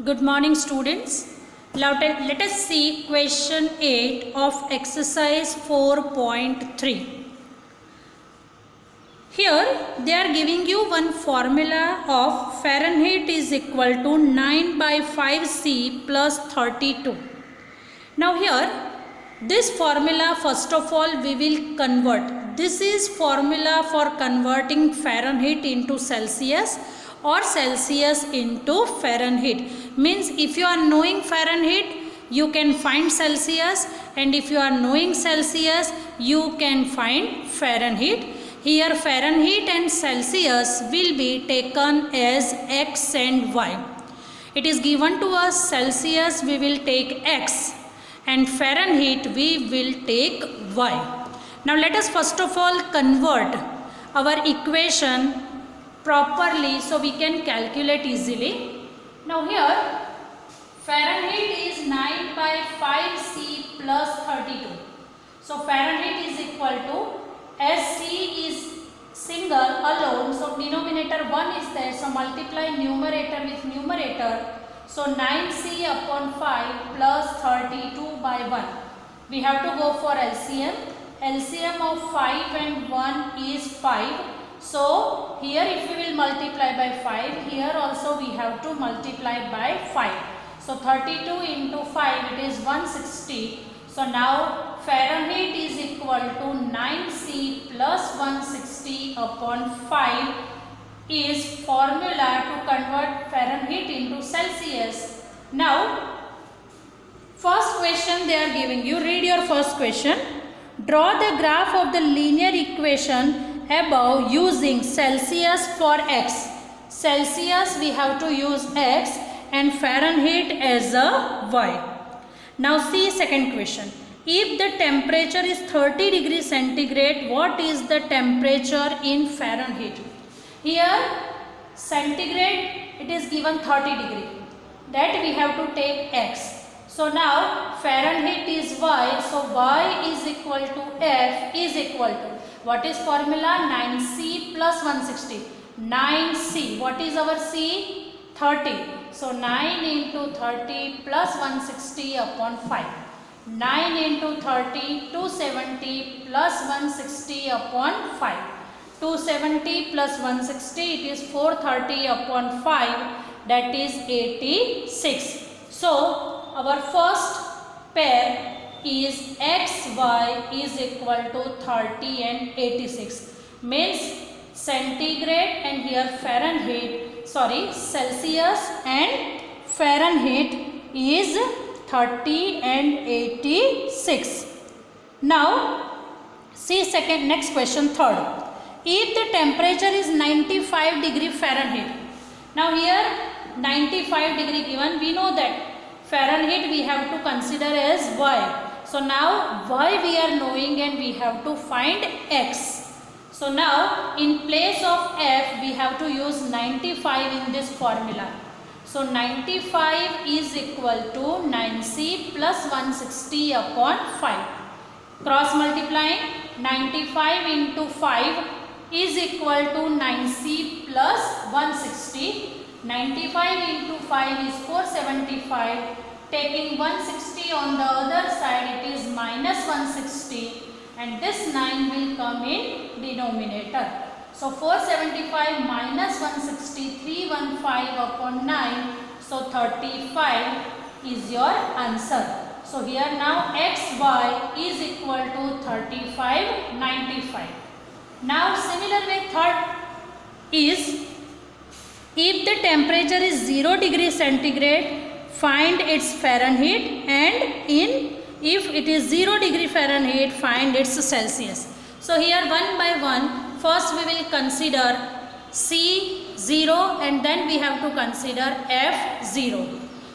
Good morning, students. Let us see question 8 of exercise 4.3. Here they are giving you one formula of Fahrenheit is equal to 9 by 5C plus 32. Now here this formula, first of all we will convert. This is formula for converting Fahrenheit into Celsius or Celsius into Fahrenheit. Means if you are knowing Fahrenheit, you can find Celsius, and if you are knowing Celsius, you can find Fahrenheit. Here Fahrenheit and Celsius will be taken as X and Y. It is given to us Celsius, we will take X, and Fahrenheit we will take Y. Now let us first of all convert our equation properly so we can calculate easily. Now here Fahrenheit is 9 by 5C plus 32. So Fahrenheit is equal to, as C is single alone, so denominator 1 is there, so multiply numerator with numerator. So 9C upon 5 plus 32 by 1. We have to go for LCM. LCM of 5 and 1 is 5. So here if we will multiply by 5, here also we have to multiply by 5. So 32 into 5, it is 160. So now Fahrenheit is equal to 9C plus 160 upon 5 is formula to convert Fahrenheit into Celsius. Now first question they are giving you, read your first question. Draw the graph of the linear equation above using Celsius for X. Celsius we have to use X and Fahrenheit as a Y. Now see second question. If the temperature is 30 degrees centigrade, what is the temperature in Fahrenheit? Here centigrade it is given 30 degree. That we have to take X. So now Fahrenheit is Y, so Y is equal to F is equal to, what is formula? 9C plus 160. 9C, what is our C? 30. So 9 into 30 plus 160 upon 5. 9 into 30, 270 plus 160 upon 5. 270 plus 160, it is 430 upon 5, that is 86. So our first pair is XY is equal to 30 and 86. Means centigrade and here Fahrenheit, Celsius and Fahrenheit is 30 and 86. Now see next question, third. If the temperature is 95 degree Fahrenheit. Now here 95 degree given, we know that Fahrenheit we have to consider as Y. So now Y we are knowing and we have to find X. So now in place of F we have to use 95 in this formula. So 95 is equal to 9C plus 160 upon 5. Cross multiplying, 95 into 5 is equal to 9C plus 160. 95 into 5 is 475. Taking 160 on the other side, it is minus 160, and this 9 will come in denominator. So 475 minus 160, 315 upon 9, so 35 is your answer. So here now XY is equal to 35, 95. Now similar way third is, if the temperature is 0 degree centigrade, find its Fahrenheit, and if it is 0 degree Fahrenheit, find its Celsius. So here one by one, first we will consider C 0 and then we have to consider F 0.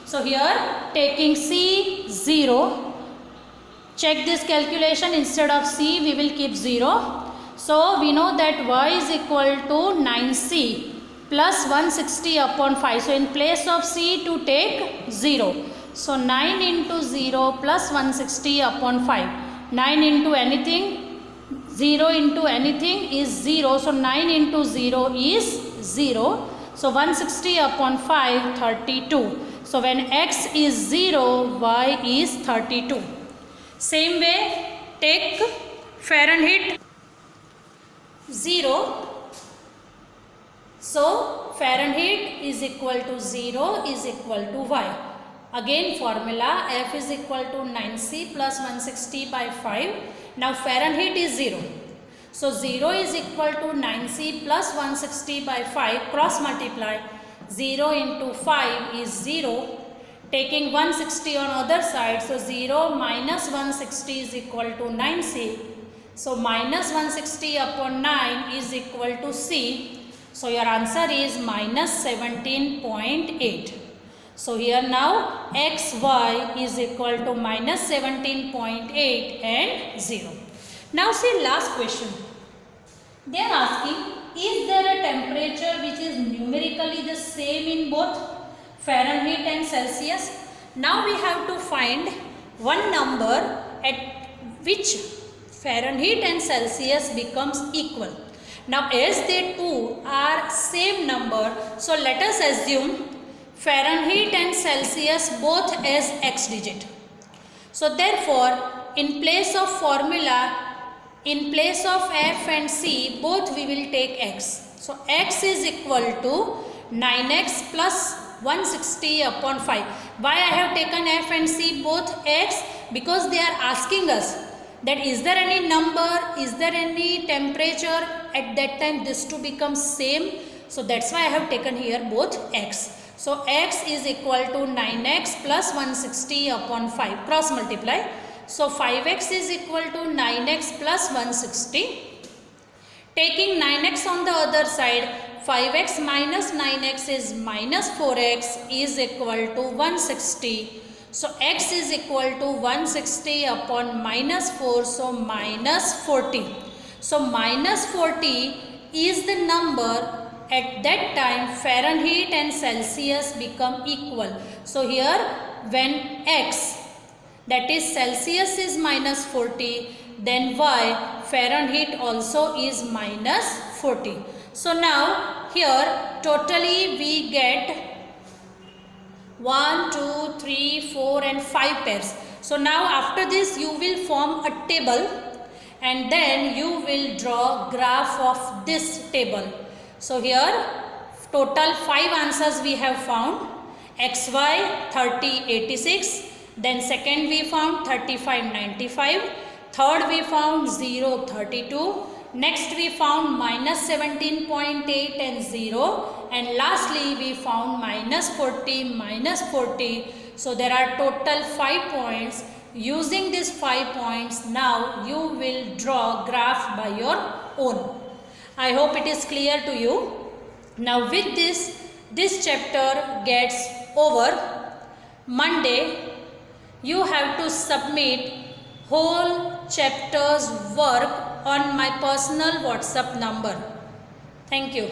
So here taking C 0, check this calculation, instead of C we will keep 0. So we know that Y is equal to 9C plus 160 upon 5. So in place of C to take 0. So 9 into 0 plus 160 upon 5. 9 into anything, 0 into anything is 0. So 9 into 0 is 0. So 160 upon 5, 32. So when x is 0, y is 32. Same way, take Fahrenheit 0. So Fahrenheit is equal to 0 is equal to y. Again formula, F is equal to 9C plus 160 by 5. Now Fahrenheit is 0. So 0 is equal to 9C plus 160 by 5, cross multiply. 0 into 5 is 0. Taking 160 on other side, so 0 minus 160 is equal to 9C. So minus 160 upon 9 is equal to C. So your answer is minus 17.8. So here now x, y is equal to minus 17.8 and 0. Now see last question. They are asking, is there a temperature which is numerically the same in both Fahrenheit and Celsius? Now we have to find one number at which Fahrenheit and Celsius becomes equal. Now as they two are same number, so let us assume Fahrenheit and Celsius both as x digit. So therefore in place of formula, in place of f and c, both we will take x. So x is equal to 9x plus 160 upon 5. Why I have taken f and c both x? Because they are asking us that is there any number, is there any temperature at that time this two becomes same. So that's why I have taken here both x. So x is equal to 9x plus 160 upon 5, cross multiply. So 5x is equal to 9x plus 160. Taking 9x on the other side, 5x minus 9x is minus 4x is equal to 160. So x is equal to 160 upon minus 4, so minus 40. So minus 40 is the number at that time Fahrenheit and Celsius become equal. So here when x, that is Celsius, is minus 40, then y, Fahrenheit also is minus 40. So now here totally we get 1, 2, 3, 4 and 5 pairs. So now after this you will form a table and then you will draw graph of this table. So here total 5 answers we have found. XY 30, 86. Then second we found 35, 95. Third we found 0, 32. Next we found minus 17.8 and 0. And lastly we found minus 40, minus 40. So there are total 5 points. Using these 5 points, now you will draw graph by your own. I hope it is clear to you. Now with this chapter gets over. Monday you have to submit whole chapter's work on my personal WhatsApp number. Thank you.